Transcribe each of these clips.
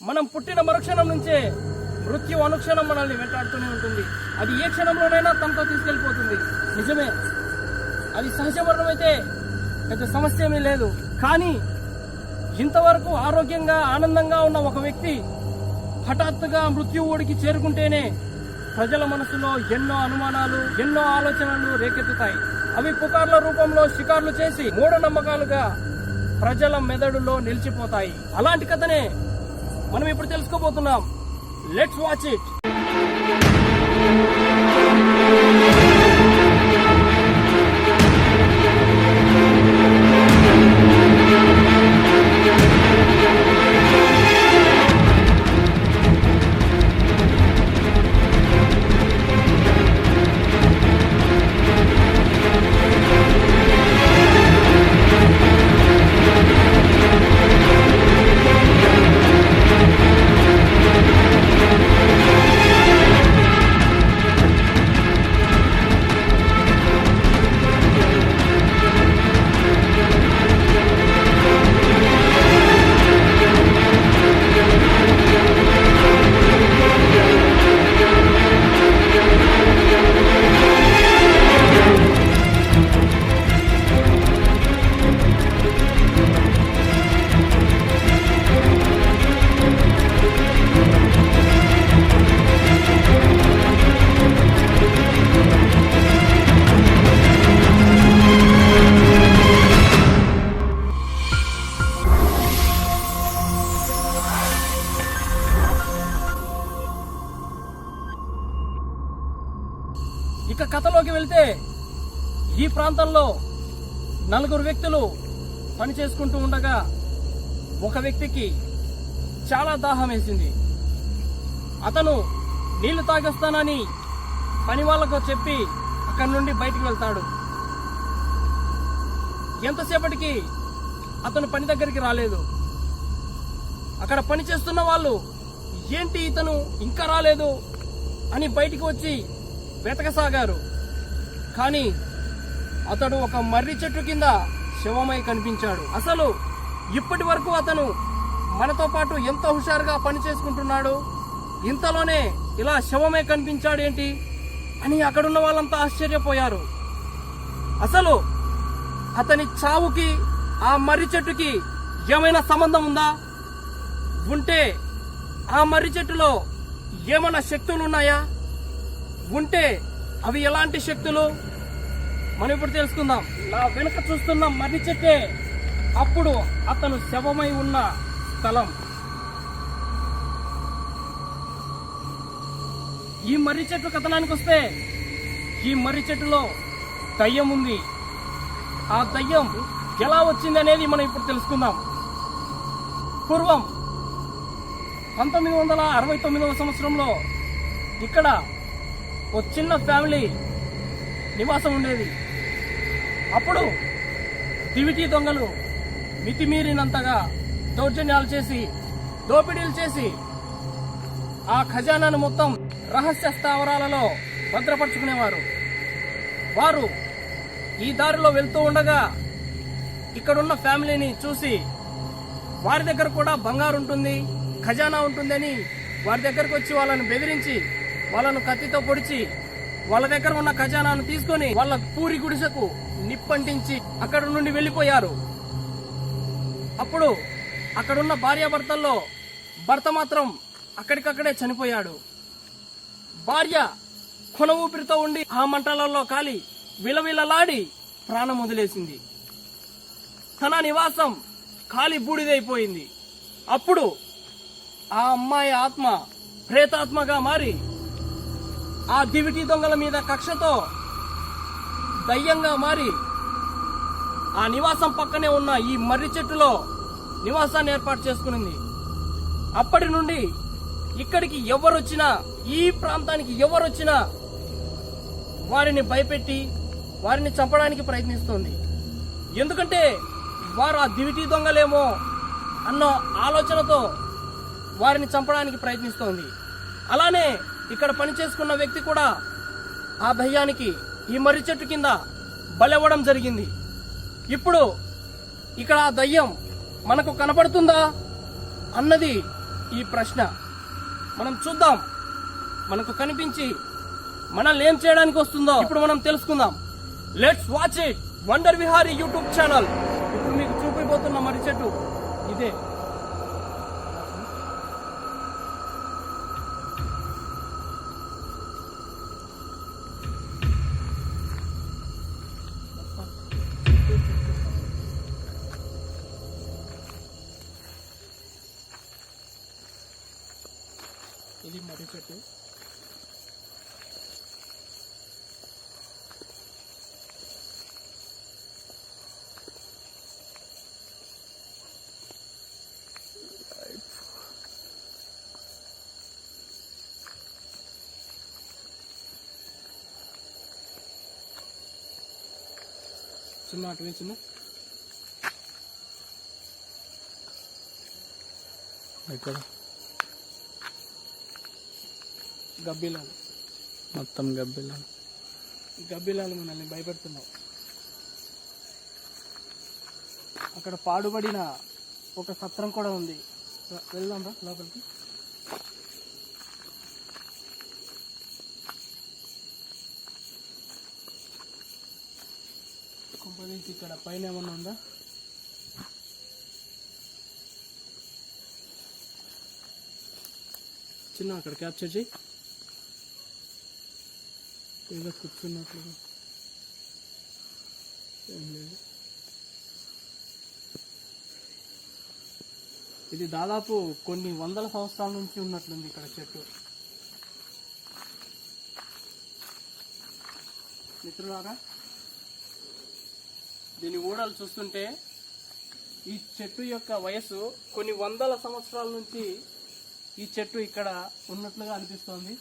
మనం పుట్టిన మరుక్షణం నుంచే మృత్యు అనుక్షణం మనల్ని వెంటాడుతూనే ఉంటుంది. అది ఏ క్షణంలోనైనా తనతో తీసుకెళ్లిపోతుంది. నిజమే, అది సహజ మరణం అయితే పెద్ద సమస్య ఏమీ లేదు. కానీ ఇంతవరకు ఆరోగ్యంగా ఆనందంగా ఉన్న ఒక వ్యక్తి హఠాత్తుగా మృత్యు ఊడికి చేరుకుంటేనే ప్రజల మనసులో ఎన్నో అనుమానాలు, ఎన్నో ఆలోచనలు రేకెత్తుతాయి. అవి పుకార్ల రూపంలో షికార్లు చేసి మూఢనమ్మకాలుగా ప్రజల మెదడులో నిలిచిపోతాయి. అలాంటి కథనే మనం ఇప్పుడు తెలుసుకోబోతున్నాం. Let's watch it. ఇక కథలోకి వెళ్తే, ఈ ప్రాంతంలో 4 వ్యక్తులు పని చేసుకుంటూ ఉండగా ఒక వ్యక్తికి చాలా దాహం వేసింది. అతను నీళ్లు తాగొస్తానని పని వాళ్లకు చెప్పి అక్కడి నుండి బయటికి వెళ్తాడు. ఎంతసేపటికి అతను పని దగ్గరికి రాలేదు. అక్కడ పని చేస్తున్న వాళ్ళు ఏంటి ఇతను ఇంకా రాలేదు అని బయటికి వచ్చి వెతకసాగారు. కానీ అతడు ఒక మర్రి చెట్టు కింద శవమై కనిపించాడు. అసలు ఇప్పటి వరకు అతను మనతో పాటు ఎంతో హుషారుగా పని చేసుకుంటున్నాడు, ఇంతలోనే ఇలా శవమై కనిపించాడేంటి అని అక్కడున్న వాళ్ళంతా ఆశ్చర్యపోయారు. అసలు అతని చావుకి ఆ మర్రి చెట్టుకి ఏమైనా సంబంధం ఉందా? ఉంటే ఆ మర్రి చెట్టులో ఏమైనా శక్తులు ఉన్నాయా? ఉంటే అవి ఎలాంటి శక్తులు మనం ఇప్పుడు తెలుసుకుందాం. నా వెనుక చూస్తున్న మర్రి చెట్టే అప్పుడు అతను శవమై ఉన్న స్థలం. ఈ మర్రి చెట్టు కథనానికి వస్తే, ఈ మర్రి చెట్టులో దయ్యం ఉంది. ఆ దయ్యం ఎలా వచ్చింది అనేది మనం ఇప్పుడు తెలుసుకుందాం. పూర్వం 1969వ సంవత్సరంలో ఇక్కడ ఒక చిన్న ఫ్యామిలీ నివాసం ఉండేది. అప్పుడు దివిటీ దొంగలు మితిమీరినంతగా దౌర్జన్యాలు చేసి, దోపిడీలు చేసి ఆ ఖజానాను మొత్తం రహస్య స్థావరాలలో భద్రపరుచుకునేవారు. వారు ఈ దారిలో వెళ్తూ ఉండగా ఇక్కడున్న ఫ్యామిలీని చూసి, వారి దగ్గర కూడా బంగారు ఉంటుంది, ఖజానా ఉంటుందని వారి దగ్గరకు వచ్చి వాళ్ళని బెదిరించి, వాళ్ళను కత్తితో పొడిచి వాళ్ళ దగ్గర ఉన్న ఖజానాను తీసుకుని వాళ్ళ పూరి గుడిసెకు నిప్పంటించి అక్కడ నుండి వెళ్లిపోయారు. అప్పుడు అక్కడున్న భార్యాభర్తల్లో భర్త మాత్రం అక్కడికక్కడే చనిపోయాడు. భార్య కొన ఊపిరితో ఉండి ఆ మంటలలో కాలి విలవిలలాడి ప్రాణం వదిలేసింది. తన నివాసం కాలి బూడిదైపోయింది. అప్పుడు ఆ అమ్మాయి ఆత్మ ప్రేతాత్మగా మారి ఆ దివిటీ దొంగల మీద కక్షతో దయ్యంగా మారి ఆ నివాసం పక్కనే ఉన్న ఈ మర్రి చెట్టులో నివాసాన్ని ఏర్పాటు చేసుకునింది. అప్పటి నుండి ఇక్కడికి ఎవరొచ్చినా, ఈ ప్రాంతానికి ఎవరొచ్చినా వారిని భయపెట్టి వారిని చంపడానికి ప్రయత్నిస్తోంది. ఎందుకంటే వారు ఆ దివిటీ దొంగలేమో అన్న ఆలోచనతో వారిని చంపడానికి ప్రయత్నిస్తోంది. అలానే ఇక్కడ పని చేసుకున్న వ్యక్తి కూడా ఆ దయ్యానికి ఈ మర్రి చెట్టు కింద బలవ్వడం జరిగింది. ఇప్పుడు ఇక్కడ ఆ దయ్యం మనకు కనపడుతుందా అన్నది ఈ ప్రశ్న. మనం చూద్దాం, మనకు కనిపించి మనల్ని ఏం చేయడానికి వస్తుందో ఇప్పుడు మనం తెలుసుకుందాం. Let's watch it. Wonder Vihari YouTube channel ఇప్పుడు మీకు చూపిపోతున్న మర్రి చెట్టు ఇదే. ఇది మర్రి చెట్టు. చిన్న అటు చిన్న ఇక్కడ గబ్బిలాలు, మొత్తం గబ్బిలాలు మనల్ని భయపెడుతున్నావు. అక్కడ పాడుబడిన ఒక సత్రం కూడా ఉంది. వెళ్దాం రా లోపలికి. కొంపదీసి ఇక్కడ పైన ఏమన్నా ఉందా? చిన్న అక్కడ క్యాప్చర్ చేయి. ఏదో కూర్చున్నట్లుగా ఏం లేదు. ఇది దాదాపు కొన్ని వందల సంవత్సరాల నుంచి ఉన్నట్లుంది ఇక్కడ చెట్టు. మిత్రులారా, దీని ఊడలు చూస్తుంటే ఈ చెట్టు యొక్క వయసు కొన్ని వందల సంవత్సరాల నుంచి ఈ చెట్టు ఇక్కడ ఉన్నట్లుగా అనిపిస్తోంది.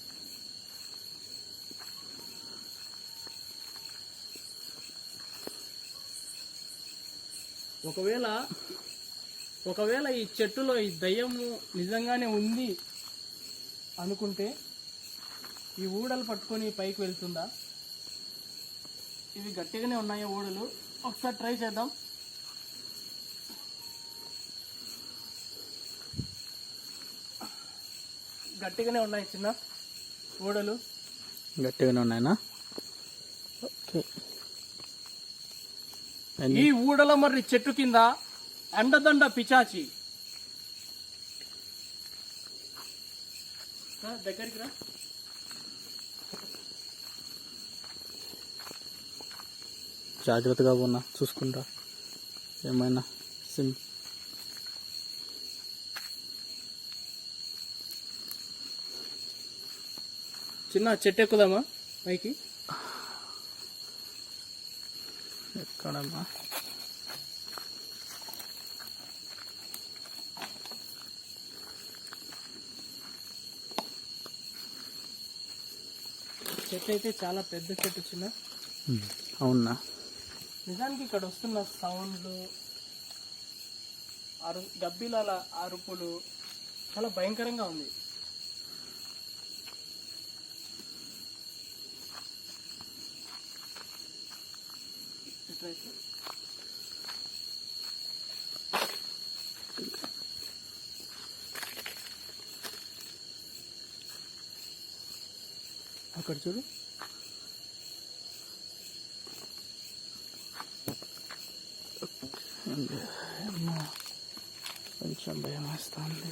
ఒకవేళ ఈ చెట్టులో ఈ దయ్యము నిజంగానే ఉంది అనుకుంటే ఈ ఊడలు పట్టుకొని పైకి వెళ్తుందా? ఇవి గట్టిగానే ఉన్నాయి ఊడలు. ఒకసారి ట్రై చేద్దాం. గట్టిగానే ఉన్నాయి చిన్న ఊడలు. గట్టిగానే ఉన్నాయనా? ఓకే. ఈ ఊడల మర్రి చెట్టు కింద అండదండ పిచాచి. దగ్గరికి రా. జాగ్రత్తగా ఉన్నా, చూసుకుంటా ఏమైనా చిన్న చెట్టు ఎక్కుదామా పైకి? ఎక్కడమ్మా? చెట్టు అయితే చాలా పెద్ద చెట్టు చిన్న. అవునా? నిజానికి ఇక్కడ వస్తున్న సౌండ్లు, గబ్బిలాల అరుపులు చాలా భయంకరంగా ఉంది. అక్కడ చూడు. కొంచెం భయం వేస్తుంది.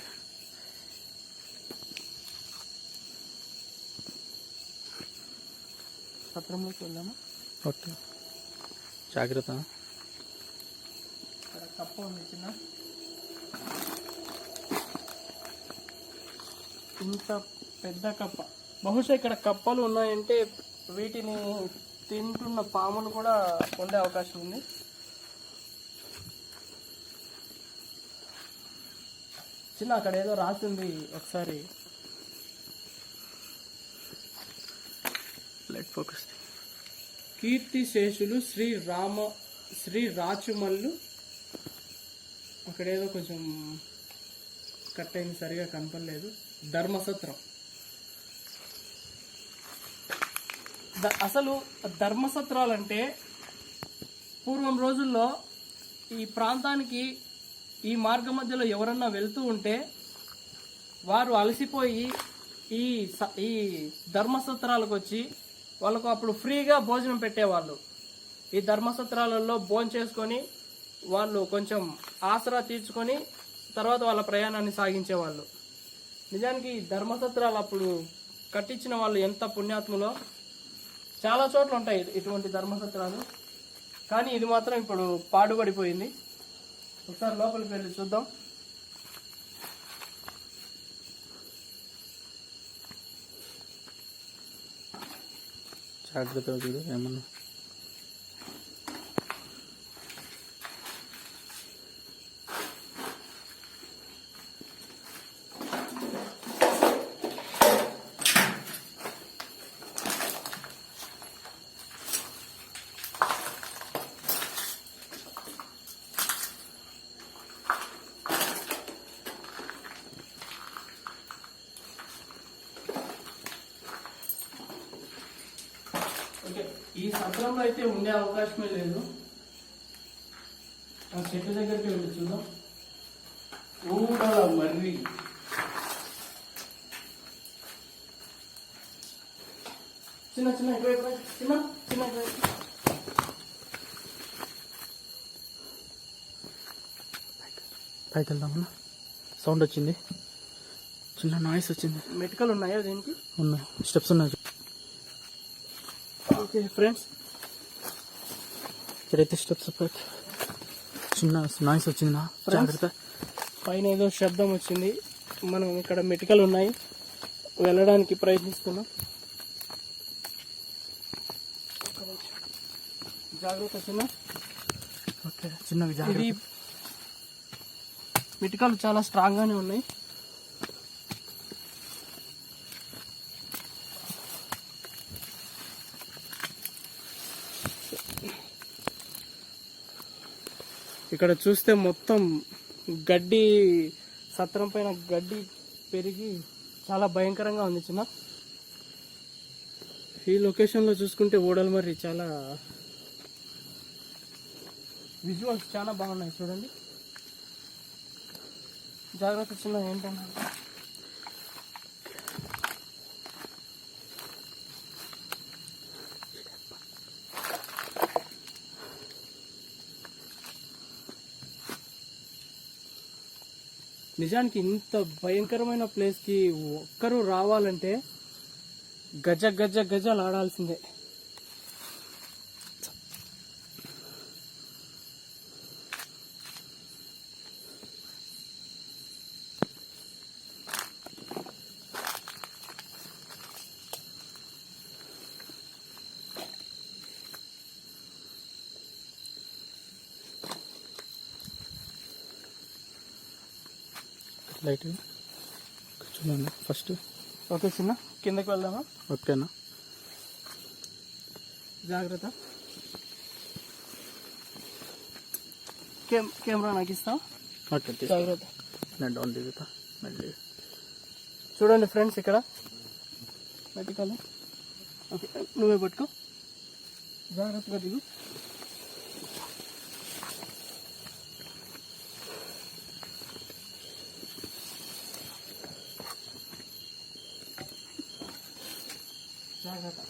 సత్రంలోకి వెళ్దామా? ఓకే, జాగ్రత్త. అక్కడ కప్ప ఉంది చిన్న. ఇంత పెద్ద కప్ప. బహుశా ఇక్కడ కప్పలు ఉన్నాయంటే వీటిని తింటున్న పాములు కూడా ఉండే అవకాశం ఉంది. చిన్న అక్కడ ఏదో రాసింది, ఒకసారి లెట్ ఫోకస్. కీర్తిశేషులు శ్రీ రాచుమల్లు. అక్కడేదో కొంచెం కట్ అయింది, సరిగా కనపడలేదు. ధర్మసత్రం. అసలు ధర్మసత్రాలంటే పూర్వం రోజుల్లో ఈ ప్రాంతానికి ఈ మార్గ మధ్యలో ఎవరన్నా వెళ్తూ ఉంటే వారు అలసిపోయి ఈ ధర్మసత్రాలకు వచ్చి వాళ్ళకు అప్పుడు ఫ్రీగా భోజనం పెట్టేవాళ్ళు. ఈ ధర్మసత్రాలలో భోజనం చేసుకొని వాళ్ళు కొంచెం ఆసరా తీర్చుకొని తర్వాత వాళ్ళ ప్రయాణాన్ని సాగించేవాళ్ళు. నిజానికి ఈ ధర్మసత్రాలు అప్పుడు కట్టించిన వాళ్ళు ఎంత పుణ్యాత్ములో. చాలా చోట్ల ఉంటాయి ఇటువంటి ధర్మసత్రాలు, కానీ ఇది మాత్రం ఇప్పుడు పాడుపడిపోయింది. ఒకసారి లోపలికి వెళ్ళి చూద్దాం. జాగ్రత్తగా చూడు ఏమన్నా. ఓకే, ఈ సత్రంలో అయితే ఉండే అవకాశమే లేదు. ఆ చెట్టు దగ్గరికి వెళ్ళి చూద్దాం. ఊడల మర్రి. చిన్న చిన్న ఇటువైపు చిన్న చిన్న ఇటువైపు. పైకి వెళ్దామన్నా. సౌండ్ వచ్చింది, చిన్న నాయిస్ వచ్చింది. మెటికలు ఉన్నాయా దీనికి? ఉన్నాయి, స్టెప్స్ ఉన్నాయి. ఓకే ఫ్రెండ్స్, ఇక్కడైతే స్టెప్స్ పైకి చిన్న నాయిస్ వచ్చిందా, జాగ్రత్త. పైన ఏదో శబ్దం వచ్చింది. మనం ఇక్కడ మెటికలు ఉన్నాయి, వెళ్ళడానికి ప్రయత్నిస్తున్నాం. జాగ్రత్త చిన్న. ఓకే, చిన్నవి ఇది జాగ్రత్త. మెటికలు చాలా స్ట్రాంగ్ గానే ఉన్నాయి. ఇక్కడ చూస్తే మొత్తం గడ్డి, సత్రం పైన గడ్డి పెరిగి చాలా భయంకరంగా ఉంది చిన్న. ఈ లొకేషన్లో చూసుకుంటే ఊడలమర్రి చాలా విజువల్స్ చాలా బాగున్నాయి చూడండి. జాగ్రత్త చిన్న. ఏంటన్నా నిజానికి ఇంత భయంకరమైన ప్లేస్కి ఒక్కరు రావాలంటే గజ గజ గజాలు ఆడాల్సిందే. లైట్ చూడండి ఫస్ట్. ఓకే చిన్న, కిందకి వెళ్దామా? ఓకేనా, జాగ్రత్త. కెమెరా నాకు ఇస్తావా? ఓకే, జాగ్రత్త. నేను డౌన్ దిగుతా మళ్ళీ. చూడండి ఫ్రెండ్స్, ఇక్కడ మెటికలు. ఓకే, నువ్వే పట్టుకో, జాగ్రత్తగా దిగు. జాగ్రత్త.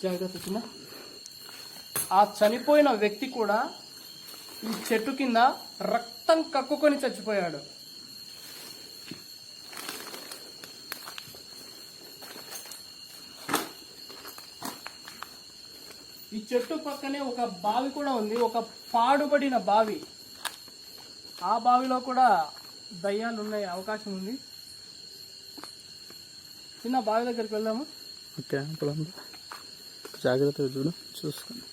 జాగ్రత్త చిన్న. ఆ చనిపోయిన వ్యక్తి కూడా ఈ చెట్టు కింద రక్తం కక్కుకొని చచ్చిపోయాడు. ఈ చెట్టు పక్కనే ఒక బావి కూడా ఉంది, ఒక పాడుబడిన బావి. ఆ బావిలో కూడా దయ్యాలు ఉన్నాయి, అవకాశం ఉంది. చిన్న బావి దగ్గరికి వెళ్దాము. ఓకే, ఇప్పుడు జాగ్రత్తగా చూడు, చూసుకోండి.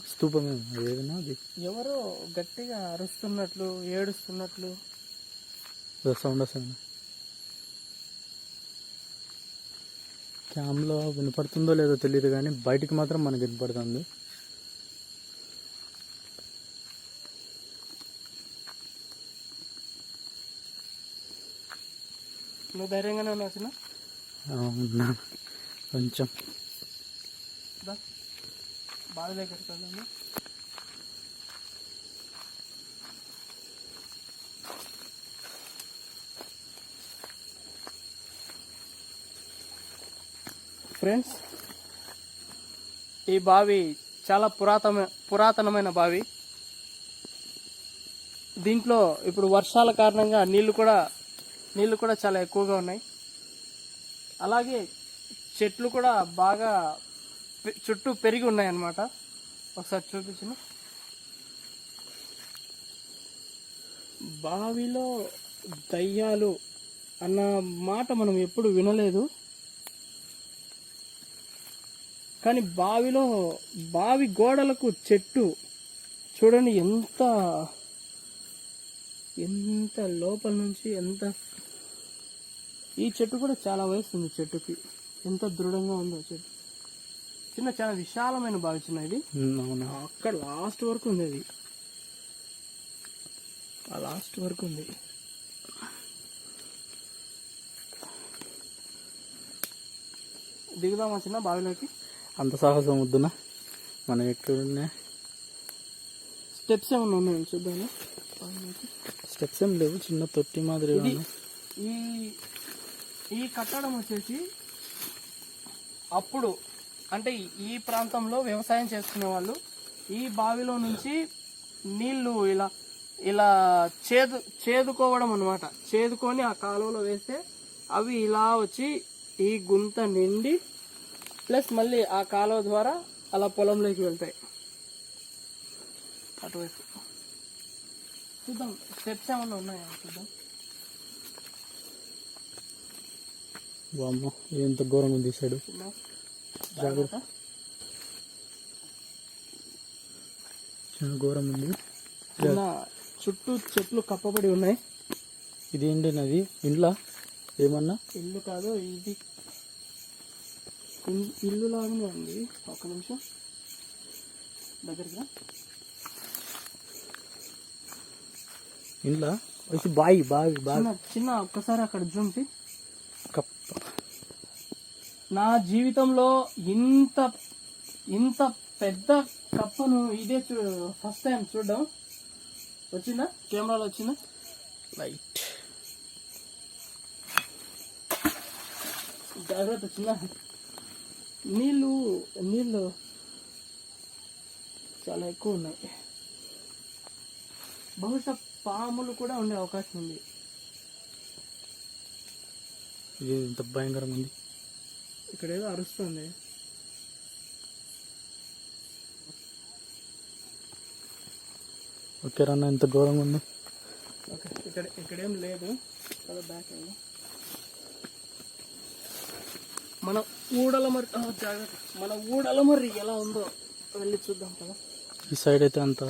స్తూపమే ఏదైనా అది. ఎవరో గట్టిగా అరుస్తున్నట్లు, ఏడుస్తున్నట్లు సౌండ్ వస్తుంది. క్యామ్లో వినపడుతుందో లేదో తెలియదు, కానీ బయటికి మాత్రం మనకి వినపడుతుంది. నువ్వు ధైర్యంగానే ఉన్నావు చిన్న? ఉన్నా కొంచెం. బావి దగ్గరికి వెళ్దాము. ఫ్రెండ్స్, ఈ బావి చాలా పురాతనమైన బావి. దీంట్లో ఇప్పుడు వర్షాల కారణంగా నీళ్లు కూడా చాలా ఎక్కువగా ఉన్నాయి. అలాగే చెట్లు కూడా బాగా చుట్టూ పెరిగి ఉన్నాయి అన్నమాట. ఒకసారి చూపించిన బావిలో దయ్యాలు అన్న మాట మనం ఎప్పుడు వినలేదు. కానీ బావి గోడలకు చెట్టు చూడండి, ఎంత లోపల నుంచి ఈ చెట్టు కూడా చాలా వయసు ఉంది. చెట్టుకి ఎంత దృఢంగా ఉందో చెట్టు. చిన్న చాలా విశాలమైన బావి చిన్న ఇది. అక్కడ లాస్ట్ వరకు ఉంది అది. ఆ లాస్ట్ వరకు ఉంది. దిగుదామా చిన్న బావిలోకి? అంత సాహసం వద్దునా, మనం ఎక్కడున్నా. స్టెప్స్ ఏమన్నా ఉన్నాయి చూద్దాము. స్టెప్స్ ఏం లేవు, చిన్న తొట్టి మాదిరి. ఈ కట్టడం వచ్చేసి అప్పుడు అంటే ఈ ప్రాంతంలో వ్యవసాయం చేసుకునే వాళ్ళు ఈ బావిలో నుంచి నీళ్లు ఇలా చేదుకోవడం అన్నమాట. చేదుకొని ఆ కాలువలో వేస్తే అవి ఇలా వచ్చి ఈ గుంత నిండి ప్లస్ మళ్ళీ ఆ కాలువ ద్వారా అలా పొలంలోకి వెళ్తాయి. అటువైపు చూద్దాం, స్టెప్స్ ఏమన్నా ఉన్నాయా చూద్దాం. వామ్మో, ఎంత ఘోరంగా తీసాడు. జాగ్రత్త, చాలా ఘోరం ఉంది. చుట్టూ చెట్లు కప్పబడి ఉన్నాయి. ఇదేంటి నది? ఇండ్లా ఏమన్నా? ఇల్లు కాదు ఇది, ఇల్లు లాగానే ఉంది. ఒక్క నిమిషం దగ్గరగా. ఇండ్లా బావి బావి బావి చిన్న ఒక్కసారి అక్కడ జూమ్ చేయి. కప్ప. నా జీవితంలో ఇంత పెద్ద కప్పను ఇదే ఫస్ట్ టైం చూడడం. వచ్చిందా కెమెరాలో? వచ్చిందా? లైట్. జాగ్రత్త చిన్న, నీళ్ళు చాలా ఎక్కువ ఉన్నాయి. బహుశా పాములు కూడా ఉండే అవకాశం ఉంది. ఇది ఇంత భయంకరంగా ఉంది. ఇక్కడ ఏదో అరుస్తుంది. ఓకే రన్న, ఎంత ఘోరంగా ఉంది. ఓకే, ఇక్కడేం లేదు కదా. బ్యాక్ అయింది. మన ఊడలమర్రి ఎలా ఉందో వెళ్ళి చూద్దాం కదా. ఈ సైడ్ అయితే అంత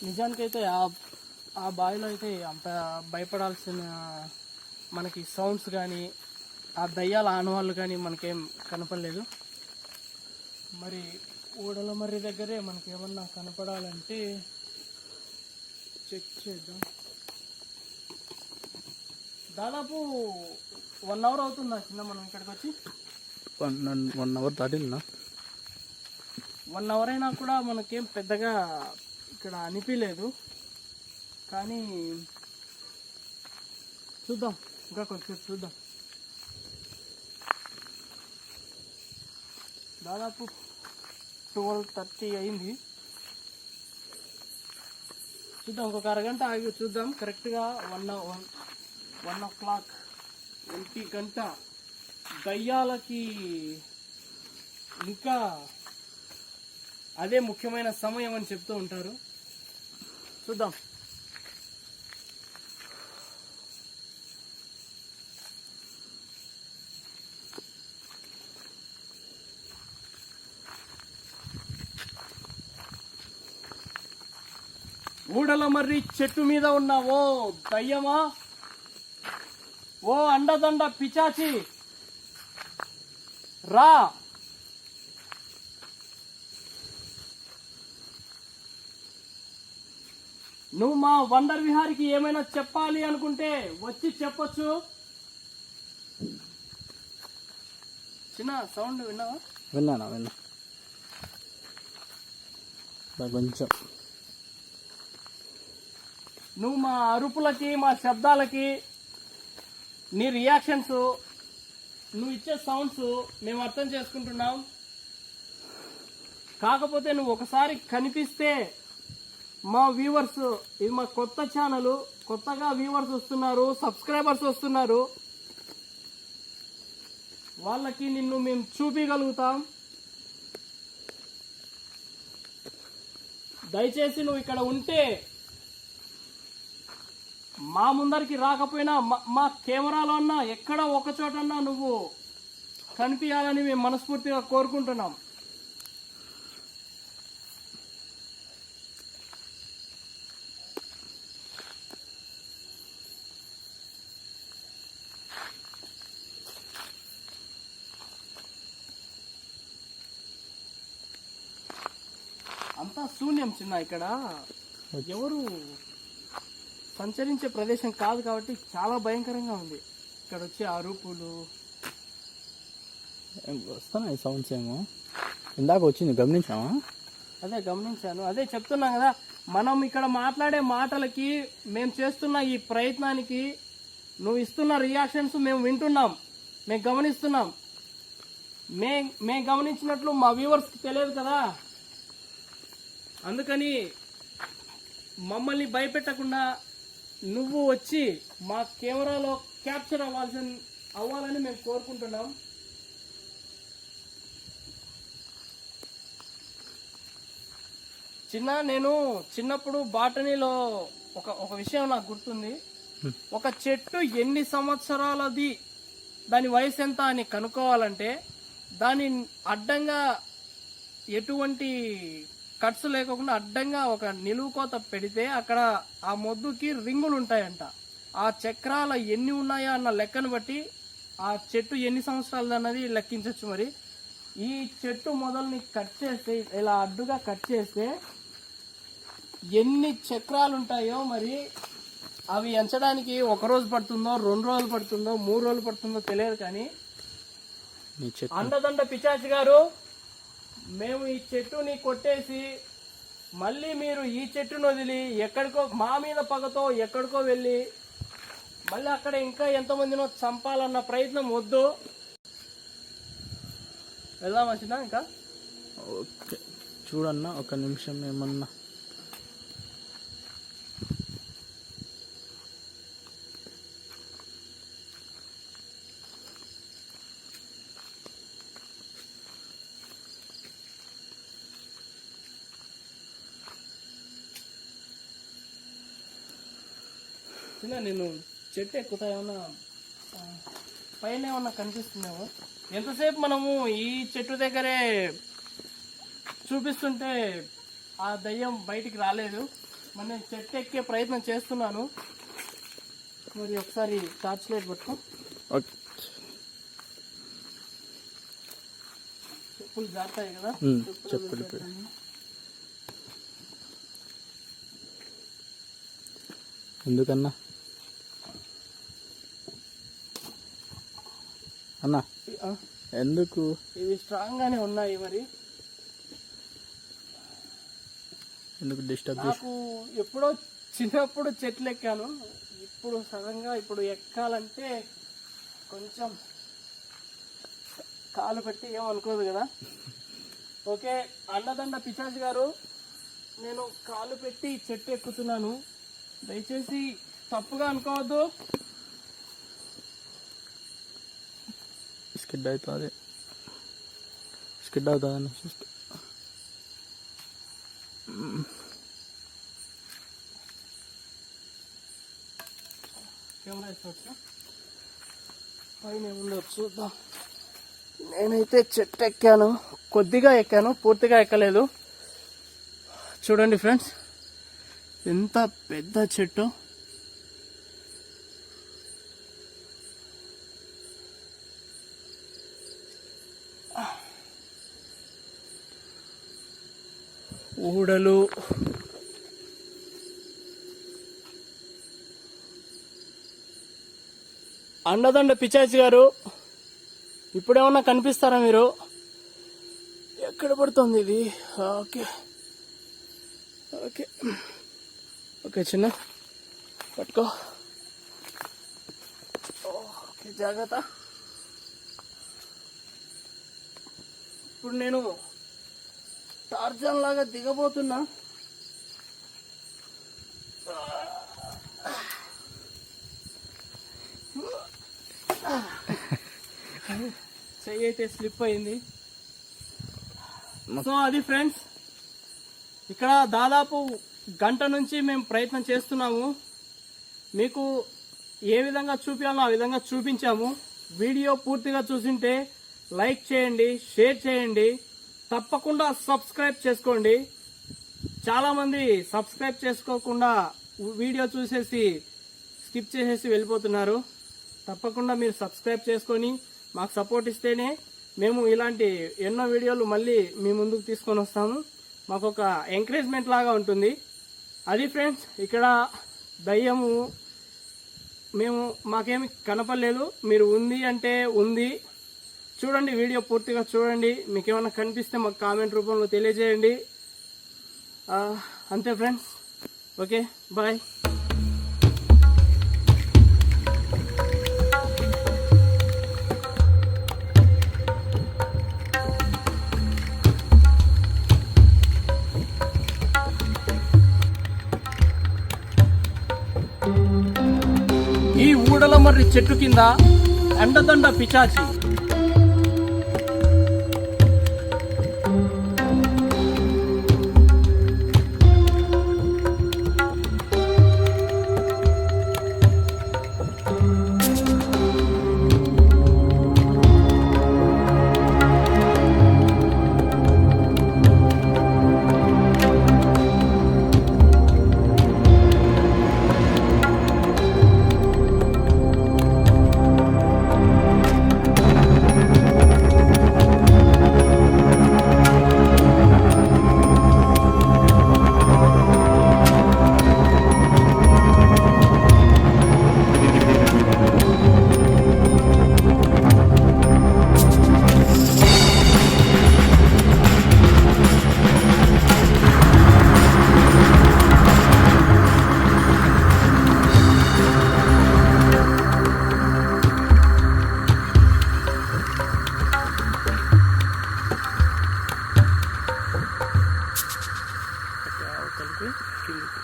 నిజానికైతే ఆ బావిలో అయితే అంత భయపడాల్సిన మనకి సౌండ్స్ కానీ ఆ దయ్యాల ఆనవాళ్ళు కానీ మనకేం కనపడలేదు. మరి ఊడలమర్రి దగ్గరే మనకేమన్నా కనపడాలంటే చెక్ చేద్దాం. దాదాపు 1 అవర్ అవుతుందా చిన్న మనం ఇక్కడికి వచ్చి? 1 అవర్ దాటినా. 1 అవర్ అయినా కూడా మనకేం పెద్దగా ఇక్కడ అనిపించలేదు. కానీ చూద్దాం, ఇంకా కొంచెం చూద్దాం. దాదాపు 12:30 అయింది. చూద్దాం, ఇంకొక అరగంట ఆగి చూద్దాం. కరెక్ట్గా 1 o'clock 1 గంట. దయ్యాలకి ఇంకా అదే ముఖ్యమైన సమయం అని చెప్తూ ఉంటారు. చూద్దాం. ఊడల మర్రి చెట్టు మీద ఉన్న ఓ దయ్యమా, ఓ అండదండ పిచాచి రా. నువ్వు మా వండర్ విహారికి ఏమైనా చెప్పాలి అనుకుంటే వచ్చి చెప్పొచ్చు. చిన్న సౌండ్ విన్నావా? విన్నా కొంచెం. నువ్వు మా అరుపులకి మా శబ్దాలకి నీ రియాక్షన్స్ నువ్వు ఇచ్చే సౌండ్స్ మేము అర్థం చేసుకుంటున్నాం. కాకపోతే నువ్వు ఒకసారి కనిపిస్తే మా వ్యూవర్స్, ఇది మా కొత్త ఛానల్, కొత్తగా వ్యూవర్స్ వస్తున్నారు, సబ్స్క్రైబర్స్ వస్తున్నారు, వాళ్ళకి నిన్ను మేము చూపించగలుగుతాం. దయచేసి నువ్వు ఇక్కడ ఉంటే మా ముందరికి రాకపోయినా మా కెమెరాలో అన్నా ఎక్కడ ఒక చోటన్నా నువ్వు కనిపించాలని మేము మనస్ఫూర్తిగా కోరుకుంటున్నాం. అంతా శూన్యం చిన్న, ఇక్కడ ఎవరు సంచరించే ప్రదేశం కాదు కాబట్టి చాలా భయంకరంగా ఉంది. ఇక్కడ వచ్చే అరుపులు వస్తున్నాయి, సౌండ్స్ ఏమో ఇందాక వచ్చింది, గమనించావా? అదే గమనించాను, అదే చెప్తున్నా కదా. మనం ఇక్కడ మాట్లాడే మాటలకి, మేము చేస్తున్న ఈ ప్రయత్నానికి నువ్వు ఇస్తున్న రియాక్షన్స్ మేము వింటున్నాం, మేము గమనిస్తున్నాం. మేము గమనించినట్లు మా వ్యూవర్స్కి తెలియదు కదా. అందుకని మమ్మల్ని భయపెట్టకుండా నువ్వు వచ్చి మా కెమెరాలో క్యాప్చర్ అవ్వాలని మేము కోరుకుంటున్నాం. నేను చిన్నప్పుడు బాటనీలో ఒక విషయం నాకు గుర్తుంది. ఒక చెట్టు ఎన్ని సంవత్సరాలది, దాని వయసు ఎంత అని కనుక్కోవాలంటే దాని అడ్డంగా ఎటువంటి కట్స్ లేకుండా అడ్డంగా ఒక నిలువు కోత పెడితే అక్కడ ఆ మొద్దుకి రింగులు ఉంటాయంట. ఆ చక్రాల ఎన్ని ఉన్నాయా అన్న లెక్కను బట్టి ఆ చెట్టు ఎన్ని సంవత్సరాలు అన్నది లెక్కించవచ్చు. మరి ఈ చెట్టు మొదల్ని కట్ చేస్తే, ఇలా అడ్డుగా కట్ చేస్తే ఎన్ని చక్రాలు ఉంటాయో మరి అవి ఎంచడానికి 1 రోజు పడుతుందో, 2 రోజులు పడుతుందో, 3 రోజులు పడుతుందో తెలియదు. కానీ అండదండ పిచాచి గారు, మేము ఈ చెట్టుని కొట్టేసి మళ్ళీ మీరు ఈ చెట్టును వదిలి ఎక్కడికో మా మీద పగతో ఎక్కడికో వెళ్ళి మళ్ళీ అక్కడ ఇంకా ఎంతమందినో చంపాలన్న ప్రయత్నం వద్దు. వెళ్దాం వచ్చినా ఇంకా. ఓకే చూడన్నా, ఒక నిమిషం ఏమన్నా. నేను చెట్టు ఎక్కుతా, ఏమన్నా పైన ఏమన్నా కనిపిస్తుందేమో. ఎంతసేపు మనము ఈ చెట్టు దగ్గరే చూపిస్తుంటే ఆ దయ్యం బయటికి రాలేదు. మరి నేను చెట్టు ఎక్కే ప్రయత్నం చేస్తున్నాను. మరి ఒకసారి టార్చ్ లైట్ పట్టుకో. చెప్పులు జారుతాయి కదా. చెప్పులు ఎందుకన్నా అన్నా, ఎందుకు? ఇవి స్ట్రాంగ్ గానే ఉన్నాయి. మరి ఎందుకు డిస్టర్బ్? నాకు ఎప్పుడో చిన్నప్పుడు చెట్లు ఎక్కాను, ఇప్పుడు సడన్గా ఇప్పుడు ఎక్కాలంటే కొంచెం కాలు పెట్టి ఏమనుకోదు కదా. ఓకే అండదండ పిచాచి గారు, నేను కాలు పెట్టి చెట్టు ఎక్కుతున్నాను, దయచేసి తప్పుగా అనుకోవద్దు. స్కిడ్ అవుతుంది అన్న. కెమెరా ఇస్తా, పైన ఏముందో చూద్దాం. నేనైతే చెట్టు ఎక్కాను, కొద్దిగా ఎక్కాను, పూర్తిగా ఎక్కలేదు. చూడండి ఫ్రెండ్స్, ఎంత పెద్ద చెట్టు. ఊడలు, అండదండ పిచాచి గారు, ఇప్పుడేమన్నా కనిపిస్తారా మీరు? ఎక్కడ పడుతుంది ఇది? ఓకే ఓకే ఓకే, చిన్న పట్టుకో. ఓకే, జాగ్రత్త. ఇప్పుడు నేను టార్జన్ లాగా దిగబోతున్నా. చెయ్యి అయితే స్లిప్ అయింది. సో అది ఫ్రెండ్స్, ఇక్కడ దాదాపు గంట నుంచి మేము ప్రయత్నం చేస్తున్నాము. మీకు ఏ విధంగా చూపించాలో ఆ విధంగా చూపించాము. వీడియో పూర్తిగా చూసింటే లైక్ చేయండి, షేర్ చేయండి, తప్పకుండా సబ్స్క్రైబ్ చేసుకోండి. చాలామంది సబ్స్క్రైబ్ చేసుకోకుండా వీడియో చూసేసి స్కిప్ చేసేసి వెళ్ళిపోతున్నారు. తప్పకుండా మీరు సబ్స్క్రైబ్ చేసుకొని మాకు సపోర్ట్ ఇస్తేనే మేము ఇలాంటి ఎన్నో వీడియోలు మళ్ళీ మీ ముందుకు తీసుకొని వస్తాము. మాకు ఒక ఎంకరేజ్మెంట్ లాగా ఉంటుంది. అది ఫ్రెండ్స్, ఇక్కడ దయ్యము మాకేమి కనపడలేదు. మీరు ఉంది అంటే ఉంది. చూడండి, వీడియో పూర్తిగా చూడండి. మీకు ఏమైనా కనిపిస్తే మాకు కామెంట్ రూపంలో తెలియజేయండి. అంతే ఫ్రెండ్స్, ఓకే, బాయ్. ఈ ఊడలమర్రి చెట్టు కింద అండదండ పిచాచి. అవతలకి కిందికి